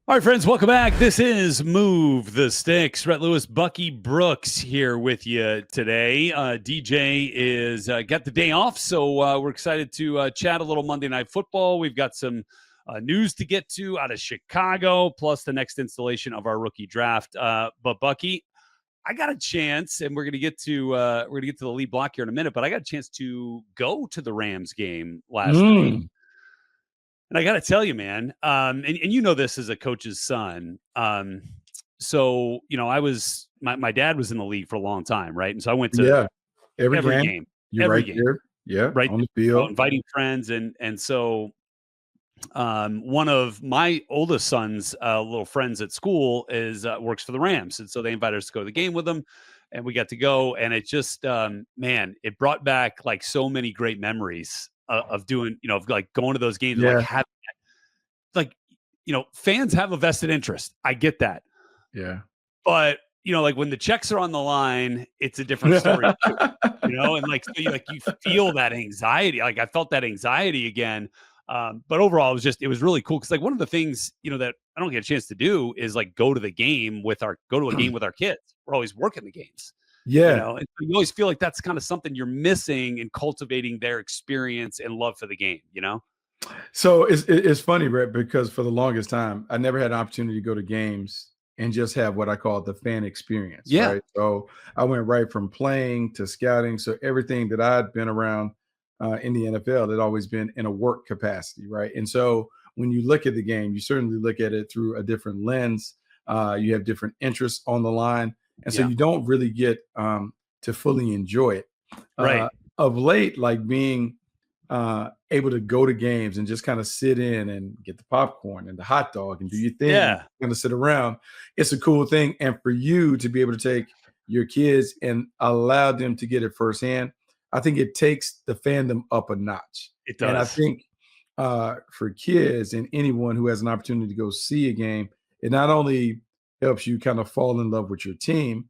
All right, friends, welcome back. This is Move the Sticks. Rhett Lewis, Bucky Brooks here with you today. DJ is got the day off, so we're excited to chat a little Monday Night Football. We've got some news to get to out of Chicago, plus the next installation of our rookie draft. But Bucky, I got a chance, and we're gonna get to the lead block here in a minute. But I got a chance to go to the Rams game last night. And I got to tell you, man, and you know this as a coach's son. So, you know, my dad was in the league for a long time, right? And so I went to every game. You're every right game. there. Yeah, right on the field. inviting friends. And so one of my oldest son's little friends at school works for the Rams. And so they invited us to go to the game with them. And we got to go. And it just, man, it brought back like so many great memories of doing, you know, of like going to those games, like having, like, you know, fans have a vested interest. I get that. Yeah. But, you know, like when the checks are on the line, it's a different story, you know, and like, so you feel that anxiety. Like I felt that anxiety again. But overall, it was really cool. Cause like one of the things, you know, that I don't get a chance to do is like go to a game with our kids. We're always working the games. Yeah. You know, and you always feel like that's kind of something you're missing in cultivating their experience and love for the game, you know? So it's funny, Brett, because for the longest time, I never had an opportunity to go to games and just have what I call the fan experience. Yeah. Right. So I went right from playing to scouting. So everything that I'd been around in the NFL had always been in a work capacity. Right. And so when you look at the game, you certainly look at it through a different lens. You have different interests on the line. And so you don't really get to fully enjoy it. Right. Of late, like being able to go to games and just kind of sit in and get the popcorn and the hot dog and do your thing, kind of sit around. It's a cool thing. And for you to be able to take your kids and allow them to get it firsthand, I think it takes the fandom up a notch. It does. And I think for kids and anyone who has an opportunity to go see a game, it not only helps you kind of fall in love with your team,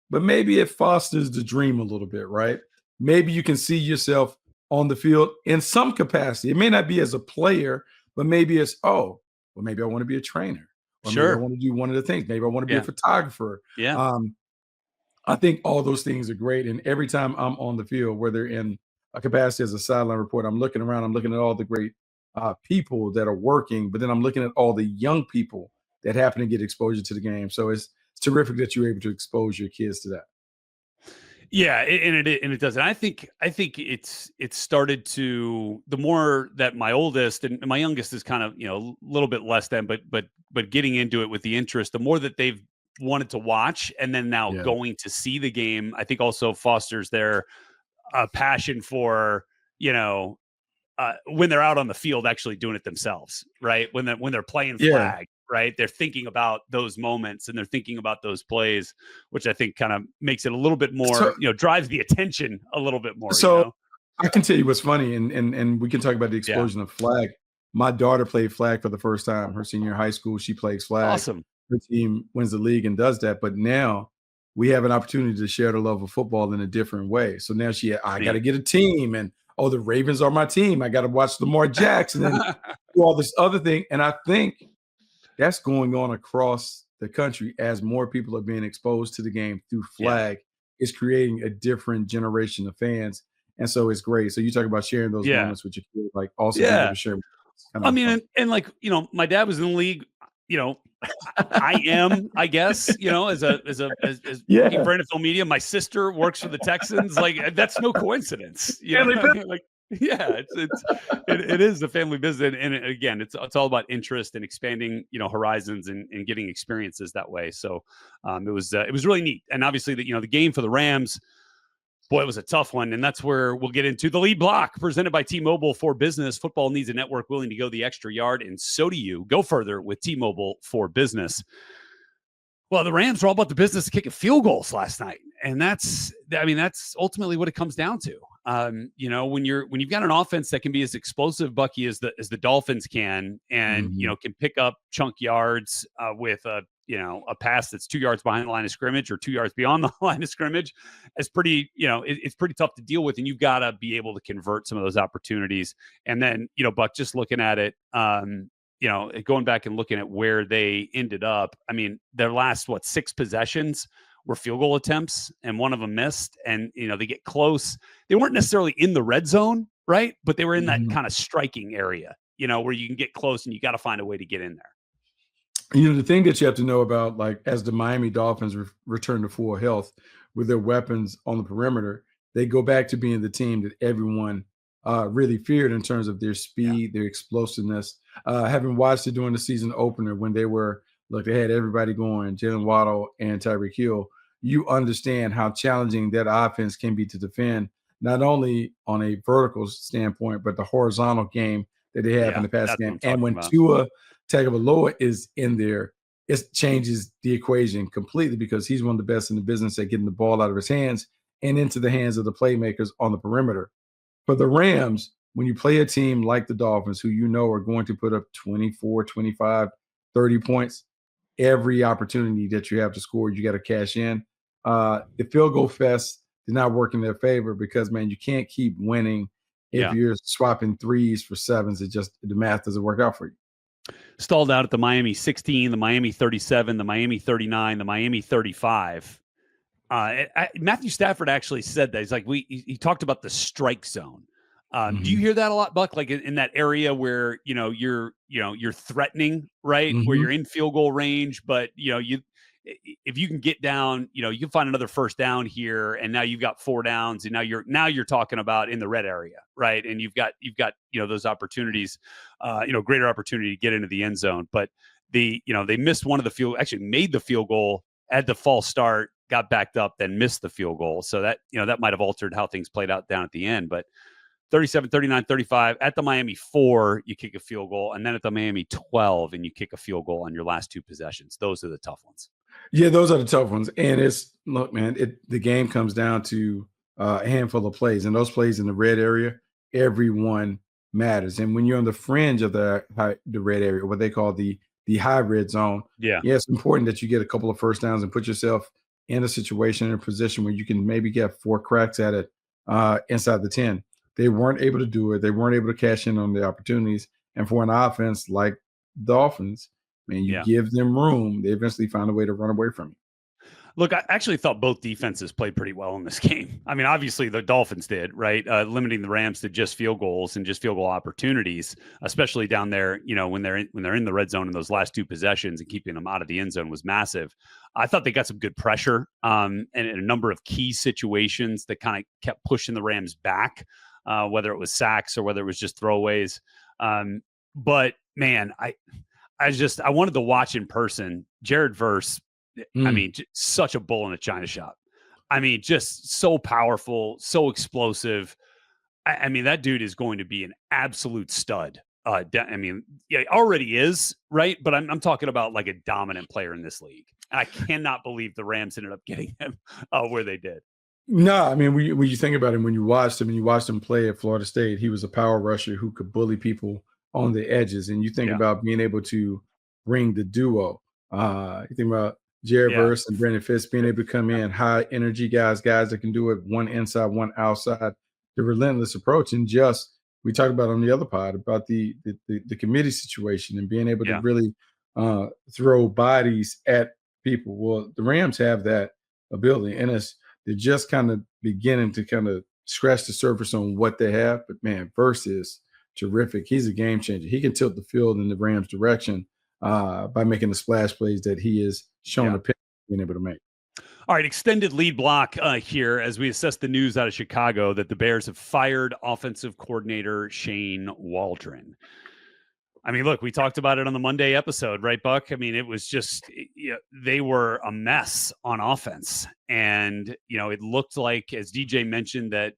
but maybe it fosters the dream a little bit, right? Maybe you can see yourself on the field in some capacity. It may not be as a player, but maybe it's, maybe I want to be a trainer. Or maybe I want to do one of the things. Maybe I want to be a photographer. Yeah. I think all those things are great. And every time I'm on the field, whether in a capacity as a sideline reporter, I'm looking around, I'm looking at all the great people that are working, but then I'm looking at all the young people that happen to get exposure to the game. So it's terrific that you're able to expose your kids to that. Yeah, and it does. And I think it's started to, the more that my oldest and my youngest is kind of, you know, a little bit less than, but getting into it with the interest, the more that they've wanted to watch and then now going to see the game, I think also fosters their passion for, you know, when they're out on the field actually doing it themselves, right? When they're playing flag, right? They're thinking about those moments and they're thinking about those plays, which I think kind of makes it a little bit more, you know, drives the attention a little bit more. So you know? I can tell you what's funny, and we can talk about the explosion of flag. My daughter played flag for the first time. Her senior year in high school, she plays flag. Awesome. Her team wins the league and does that. But now we have an opportunity to share the love of football in a different way. So now I got to get a team, and the Ravens are my team. I got to watch Lamar Jackson and do all this other thing. And I think that's going on across the country as more people are being exposed to the game through flag. It's creating a different generation of fans. And so it's great. So you talk about sharing those moments with your kids, like also being able to share. I mean, and like, you know, my dad was in the league, you know, I am, I guess, you know, as working for NFL media. My sister works for the Texans. Like, that's no coincidence. You know? Like, it is a family business, and again, it's all about interest and expanding, you know, horizons and getting experiences that way. So, it was really neat, and obviously the game for the Rams. Boy, it was a tough one, and that's where we'll get into the lead block presented by T-Mobile for Business. Football needs a network willing to go the extra yard, and so do you. Go further with T-Mobile for Business. Well, the Rams were all about the business of kicking field goals last night, and that's ultimately what it comes down to. You know, when you've got an offense that can be as explosive, Bucky, as the Dolphins can, and you know, can pick up chunk yards with a pass that's 2 yards behind the line of scrimmage or 2 yards beyond the line of scrimmage, it's pretty tough to deal with, and you've got to be able to convert some of those opportunities. And then, you know, Buck, just looking at it, going back and looking at where they ended up, I mean, their last, 6 possessions were field goal attempts, and one of them missed. And, they get close. They weren't necessarily in the red zone, right? But they were in that kind of striking area, where you can get close and you got to find a way to get in there. The thing that you have to know about, like, as the Miami Dolphins return to full health with their weapons on the perimeter, they go back to being the team that everyone really feared in terms of their speed, their explosiveness. Having watched it during the season opener when they had everybody going, Jalen Waddle and Tyreek Hill, you understand how challenging that offense can be to defend, not only on a vertical standpoint, but the horizontal game that they have in the pass game. And when Tua Tagovailoa is in there, it changes the equation completely because he's one of the best in the business at getting the ball out of his hands and into the hands of the playmakers on the perimeter. For the Rams, when you play a team like the Dolphins, who are going to put up 24, 25, 30 points, every opportunity that you have to score, you got to cash in. The field goal fest did not work in their favor because, man, you can't keep winning if you're swapping threes for sevens. The math doesn't work out for you. Stalled out at the Miami 16, the Miami 37, the Miami 39, the Miami 35. Matthew Stafford actually said that. He's like, he talked about the strike zone. Do you hear that a lot, Buck? Like in that area where, you're threatening, right? Where you're in field goal range, but if you can get down, you can find another first down here, and now you've got 4 downs, and now you're talking about in the red area, right? And you've got those opportunities, greater opportunity to get into the end zone. But they missed one of the actually made the field goal, had the false start, got backed up, then missed the field goal. So that that might have altered how things played out down at the end. But 37, 39, 35 at the Miami 4, you kick a field goal, and then at the Miami 12, and you kick a field goal on your last 2 possessions. Those are the tough ones. Yeah, those are the tough ones. And look, man, the game comes down to a handful of plays, and those plays in the red area, everyone matters. And when you're on the fringe of the red area, what they call the high red zone, it's important that you get a couple of first downs and put yourself in a situation, in a position where you can maybe get 4 cracks at it inside the 10. They weren't able to do it. They weren't able to cash in on the opportunities. And for an offense like Dolphins, man, you give them room, they eventually find a way to run away from you. Look, I actually thought both defenses played pretty well in this game. I mean, obviously the Dolphins did, right? Limiting the Rams to just field goals and just field goal opportunities, especially down there, when they're in the red zone in those last 2 possessions, and keeping them out of the end zone was massive. I thought they got some good pressure and in a number of key situations that kind of kept pushing the Rams back, whether it was sacks or whether it was just throwaways. But man, I wanted to watch in person Jared Verse. I mean, such a bull in a china shop. I mean, just so powerful, so explosive. I mean, that dude is going to be an absolute stud. I mean, he already is, right? But I'm talking about like a dominant player in this league. And I cannot believe the Rams ended up getting him where they did. No, I mean, when you think about him, when you watched him play at Florida State, he was a power rusher who could bully people on the edges. And you think about being able to bring the duo. You think about Jared Verse and Brandon Fitz being able to come in, high energy guys that can do it, one inside, one outside, the relentless approach. And we talked about on the other pod about the committee situation and being able to really throw bodies at people. Well, the Rams have that ability, and they're just kind of beginning to kind of scratch the surface on what they have. But man, Verse is terrific. He's a game changer. He can tilt the field in the Rams' direction by making the splash plays that he is shown a picture being able to make. All right, extended lead block here as we assess the news out of Chicago that the Bears have fired offensive coordinator Shane Waldron. I mean, look, we talked about it on the Monday episode, right, Buck? I mean, it was just, they were a mess on offense. And, it looked like, as DJ mentioned, that,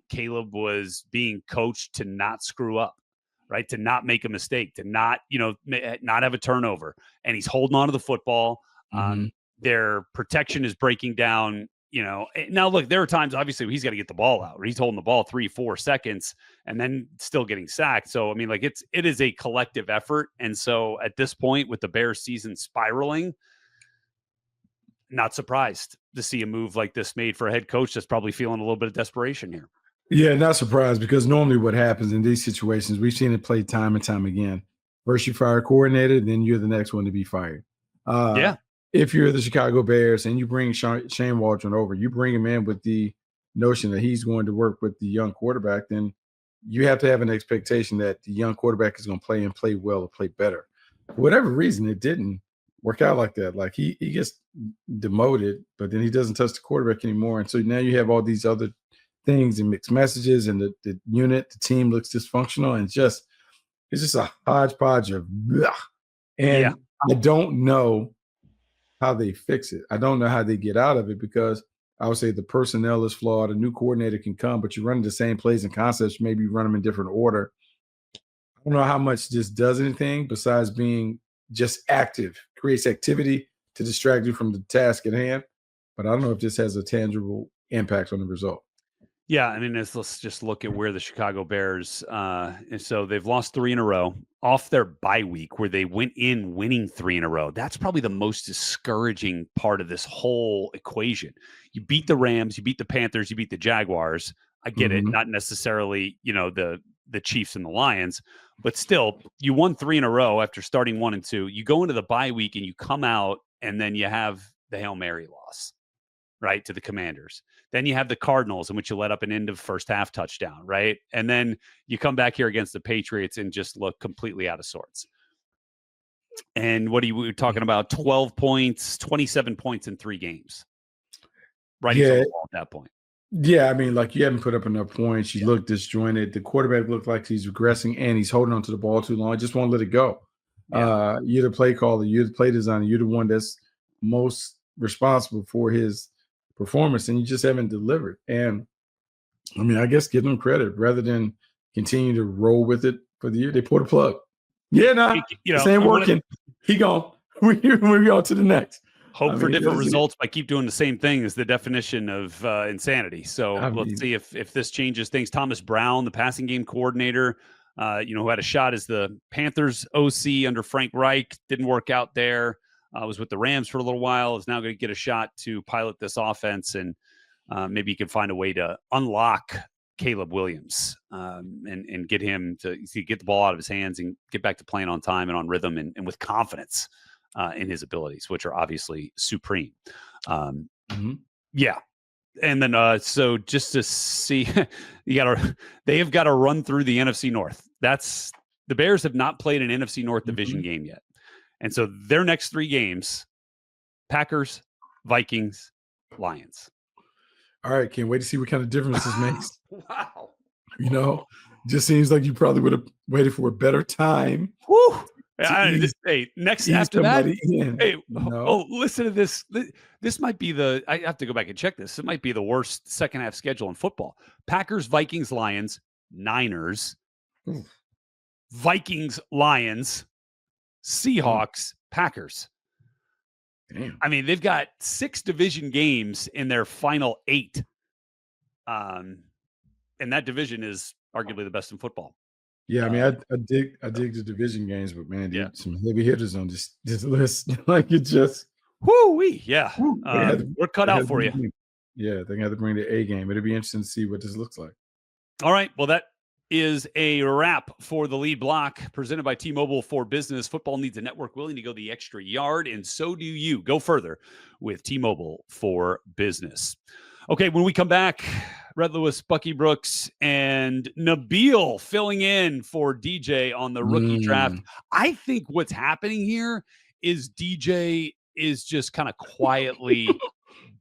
Caleb was being coached to not screw up, right? To not make a mistake, to not, not have a turnover. And he's holding on to the football. Their protection is breaking down. Now look, there are times obviously he's got to get the ball out, where he's holding the ball 3-4 seconds and then still getting sacked. So I mean, like it is a collective effort. And so at this point, with the Bears season spiraling, not surprised to see a move like this made for a head coach that's probably feeling a little bit of desperation here. Yeah, not surprised, because normally what happens in these situations, we've seen it play time and time again. First you fire a coordinator, then you're the next one to be fired. Yeah. If you're the Chicago Bears and you bring Shane Waldron over, you bring him in with the notion that he's going to work with the young quarterback, then you have to have an expectation that the young quarterback is going to play and play well or play better. For whatever reason, it didn't work out like that. Like he gets demoted, but then he doesn't touch the quarterback anymore. And so now you have all these other things and mixed messages, and the unit, the team looks dysfunctional, and it's just a hodgepodge of blah. And I don't know how they fix it. I don't know how they get out of it, because I would say the personnel is flawed. A new coordinator can come, but you run the same plays and concepts, maybe run them in different order. I don't know how much this does anything besides being just active, creates activity to distract you from the task at hand. But I don't know if this has a tangible impact on the result. Yeah, I mean, let's just look at where the Chicago Bears, and so they've lost 3 in a row off their bye week, where they went in winning 3 in a row. That's probably the most discouraging part of this whole equation. You beat the Rams, you beat the Panthers, you beat the Jaguars. I get it, not necessarily, the Chiefs and the Lions, but still, you won 3 in a row after starting 1 and 2. You go into the bye week and you come out, and then you have the Hail Mary loss, right, to the Commanders. Then you have the Cardinals, in which you let up an end of first half touchdown, right? And then you come back here against the Patriots and just look completely out of sorts. And what are you talking about? 12 points, 27 points in 3 games. Right at that point. Yeah, I mean, like, you haven't put up enough points. You look disjointed. The quarterback looked like he's regressing, and he's holding on to the ball too long. Just won't let it go. You're the play caller. You're the play designer. You're the one that's most responsible for his performance, and you just haven't delivered. And I mean, I guess give them credit rather than continue to roll with it for the year. They pulled a plug. This ain't working. He gone. We're on to the next. Hope for different results by keep doing the same thing is the definition of insanity. So let's see if this changes things. Thomas Brown, the passing game coordinator, who had a shot as the Panthers OC under Frank Reich, didn't work out there. Was with the Rams for a little while, is now going to get a shot to pilot this offense, and maybe you can find a way to unlock Caleb Williams and get him to get the ball out of his hands and get back to playing on time and on rhythm and with confidence in his abilities, which are obviously supreme. Yeah. And then, so just to see, they have got to run through the NFC North. The Bears have not played an NFC North division game yet. And so their next 3 games, Packers, Vikings, Lions. All right. Can't wait to see what kind of difference this makes. Wow. Just seems like you probably would have waited for a better time. Woo. Next after that. Listen to this. This might be I have to go back and check this. It might be the worst second half schedule in football. Packers, Vikings, Lions, Niners, Vikings, Lions, Seahawks, Packers. Damn. I mean, they've got 6 division games in their final 8. And that division is arguably the best in football. Yeah, I mean, I dig the division games, but man, dude, some heavy hitters on this list. Like, it just woo-wee. Yeah. We're cut out for you. Yeah, they're gonna have to bring the A game. It'll be interesting to see what this looks like. All right. Well, that is a wrap for the lead block presented by T-Mobile for Business. Football needs a network willing to go the extra yard, and so do you. Go further with T-Mobile for Business. Okay, when we come back, Rhett Lewis, Bucky Brooks, and Nabil filling in for DJ on the rookie draft. I think what's happening here is DJ is just kind of quietly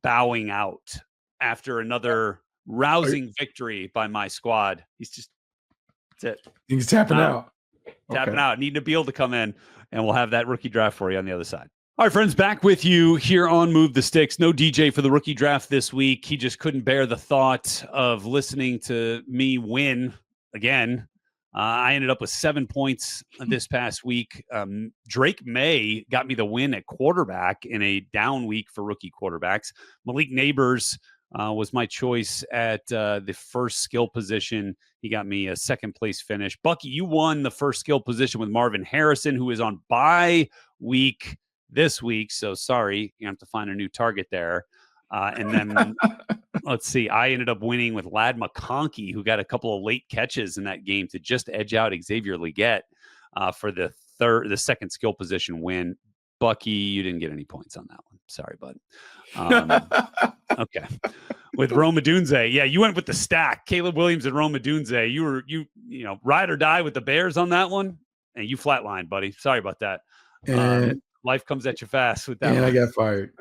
bowing out after another rousing victory by my squad. That's it. He's tapping out. Tapping out. Need Nabil to come in, and we'll have that rookie draft for you on the other side. All right, friends, back with you here on Move the Sticks. No DJ for the rookie draft this week. He just couldn't bear the thought of listening to me win again. I ended up with 7 points this past week. Drake May got me the win at quarterback in a down week for rookie quarterbacks. Malik Neighbors was my choice at the first skill position. He got me a second place finish. Bucky, you won the first skill position with Marvin Harrison, who is on bye week this week. So sorry, you have to find a new target there. And then let's see, I ended up winning with Ladd McConkey, who got a couple of late catches in that game to just edge out Xavier Legette for the the second skill position win. Bucky, you didn't get any points on that one. Sorry, bud. Okay. With Rome Odunze. Yeah, you went with the stack. Caleb Williams and Rome Odunze. You ride or die with the Bears on that one, and you flatlined, buddy. Sorry about that. And life comes at you fast with that and one. I got fired.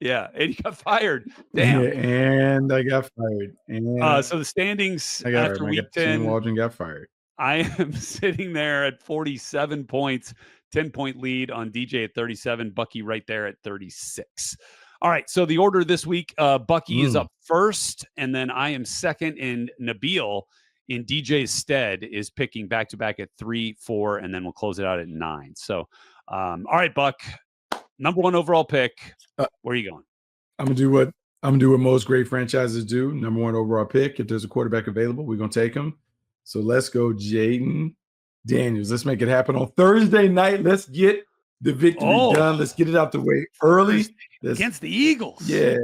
Yeah, and you got fired. Damn. And I got fired. And so the standings I got after fired. week 10. Shane Waldron got fired. I am sitting there at 47 points, 10-point lead on DJ at 37, Bucky right there at 36. All right, so the order this week, Bucky is up first, and then I am second, and Nabil in DJ's stead is picking back-to-back at 3, 4, and then we'll close it out at 9. So, all right, Buck, number 1 overall pick. Where are you going? I'm gonna do what most great franchises do. Number 1 overall pick. If there's a quarterback available, we're gonna take him. So let's go, Jaden Daniels. Let's make it happen on Thursday night. Let's get the victory done. Let's get it out the way early. Against the Eagles. Yeah.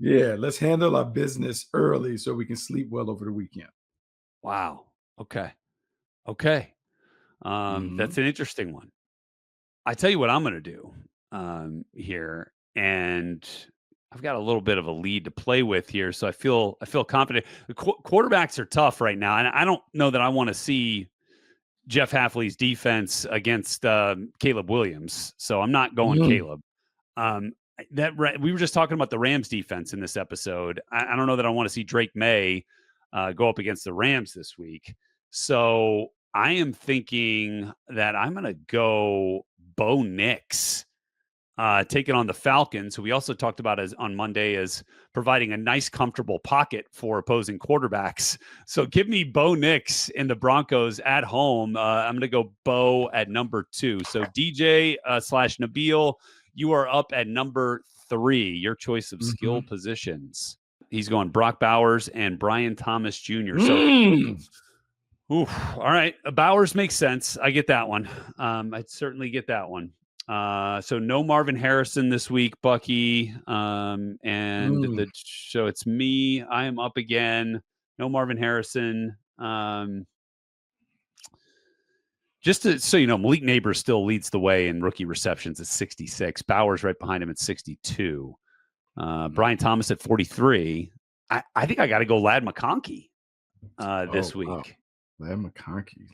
Let's handle our business early so we can sleep well over the weekend. Wow. Okay. That's an interesting one. I tell you what I'm going to do here, and I've got a little bit of a lead to play with here, so I feel confident. The quarterbacks are tough right now, and I don't know that I want to see Jeff Hafley's defense against Caleb Williams, so I'm not going Caleb. We were just talking about the Rams defense in this episode. I don't know that I want to see Drake May go up against the Rams this week. So I am thinking that I'm going to go Bo Nix taking on the Falcons, who we also talked about on Monday as providing a nice, comfortable pocket for opposing quarterbacks. So give me Bo Nix and the Broncos at home. I'm going to go Bo at number 2. So DJ / Nabil, you are up at number 3, your choice of skill positions. He's going Brock Bowers and Brian Thomas Jr. So, all right. Bowers makes sense. I get that one. I certainly get that one. So no Marvin Harrison this week, Bucky. So it's me. I am up again. No Marvin Harrison. So you know, Malik Neighbors still leads the way in rookie receptions at 66. Bowers right behind him at 62. Brian Thomas at 43. I think I got to go Ladd McConkey this week. Wow. Ladd McConkey.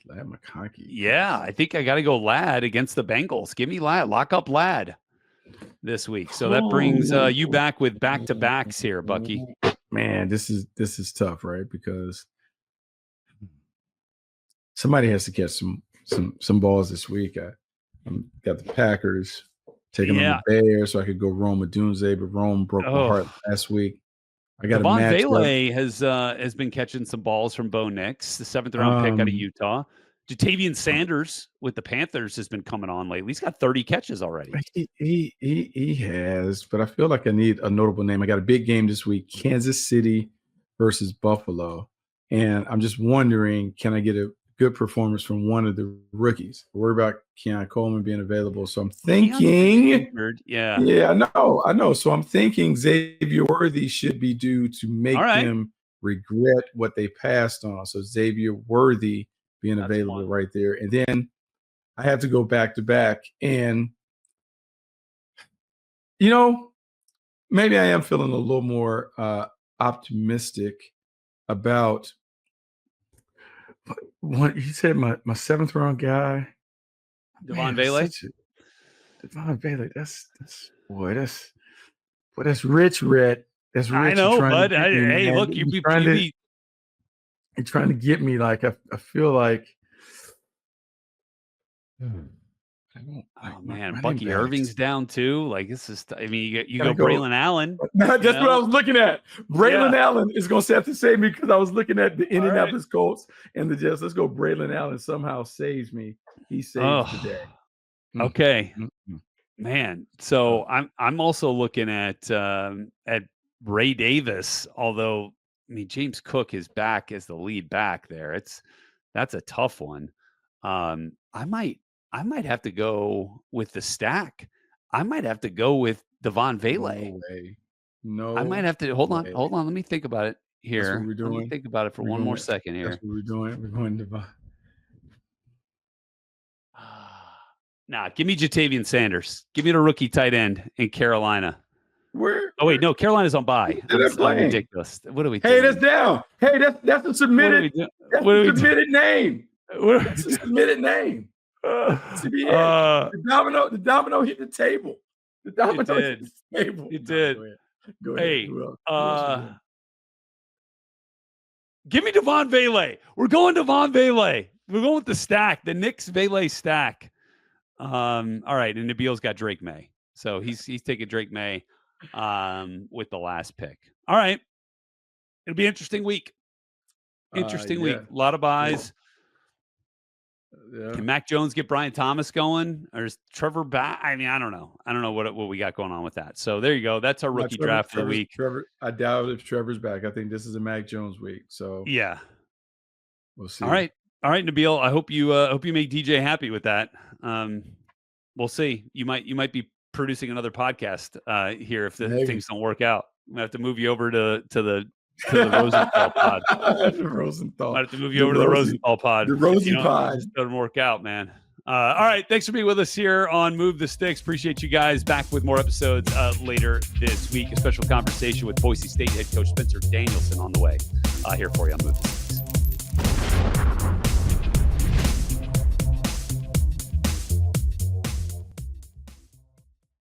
Yeah, I think I got to go Ladd against the Bengals. Give me Ladd. Lock up Ladd this week. So that brings you back with back-to-backs here, Bucky. Man, this is tough, right? Because somebody has to catch some balls this week. I got the Packers taking on the Bears, so I could go Rome Odunze, but Rome broke my heart last week. I got Devon Vele has been catching some balls from Bo Nix, the 7th round pick out of Utah. Jatavian Sanders with the Panthers has been coming on lately. He's got 30 catches already. He has, but I feel like I need a notable name. I got a big game this week, Kansas City versus Buffalo, and I'm just wondering, can I get a good performance from one of the rookies? Worry about Keon Coleman being available. So I'm thinking, I know. So I'm thinking Xavier Worthy should be due to make them regret what they passed on. So Xavier Worthy being available right there. And then I have to go back to back. And, you know, maybe I am feeling a little more optimistic about what you said. My 7th round guy, Devon Vele. Devon Vele. That's rich, Rhett. That's rich. I know, bud. Hey, look, you're trying to get me. Like I feel like. Man, Bucky Irving's down too. Like this is. I mean, you go Braylon Allen. That's what I was looking at. Braylon Allen is going to have to save me because I was looking at the Indianapolis Colts and the Jets. Let's go. Braylon Allen somehow saves me. He saves today. Okay, man. So I'm also looking at Ray Davis. Although I mean James Cook is back as the lead back there. That's a tough one. I might have to go with the stack. I might have to go with Devon Vele. No, I might have to hold on. Let me think about it here. That's what we're doing. Let me think about it for one more second here. That's what we're doing. We're going Devon. Nah, give me Jatavian Sanders. Give me the rookie tight end in Carolina. Where? Oh wait, no, Carolina's on bye. That's ridiculous. What are we doing? Hey, doing? that's down. Hey, that's a submitted. That's a submitted name. That's a submitted name. The domino hit the table. The domino hit the table. It did. Go ahead. Hey, give me Devon Vele. We're going Devon Vele. We're going with the stack, the Knicks Vele stack. All right, and Nabil's got Drake May, so he's taking Drake May with the last pick. All right, it'll be an interesting week. Week. A lot of buys. Yeah. Can Mac Jones get Brian Thomas going, or is Trevor back? I mean, I don't know. I don't know what we got going on with that. So there you go. That's our rookie draft for the week. I doubt if Trevor's back. I think this is a Mac Jones week. So yeah, we'll see. All right, Nabil. I hope you make DJ happy with that. We'll see. You might be producing another podcast here if things don't work out. I'm gonna have to move you over to the Rosenthal pod. The Rosenthal. I have to move you over to the Rosenthal pod. The Rosen pod. It doesn't work out, man. All right. Thanks for being with us here on Move the Sticks. Appreciate you guys. Back with more episodes later this week. A special conversation with Boise State head coach Spencer Danielson on the way here for you on Move the Sticks.